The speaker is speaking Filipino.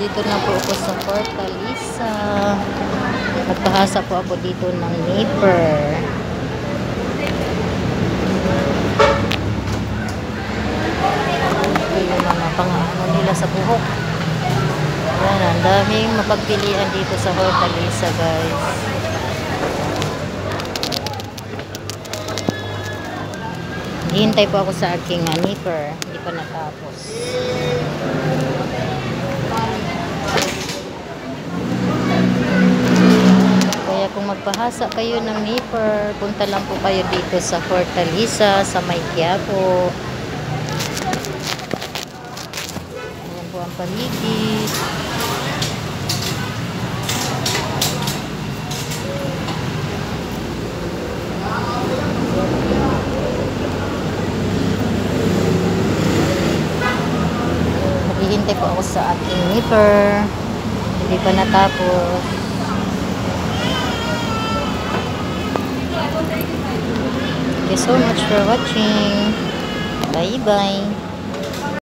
Dito na po ako sa Fortaleza. Nagpahasa po ako dito ng nipper. Ito yung mga pang-ano nila sa buhok. Yan, ang daming mapagpilian dito sa Fortaleza, guys. Hihintay po ako sa aking nipper. Hindi pa natapos. Kaya kung magpahasa kayo ng nipper, punta lang po kayo dito sa Fortaleza, sa May Quiapo. Ayan po ang paligid. Naghihintay po ako sa aking nipper. Hindi pa natapos. Thank you so much for watching. Bye bye.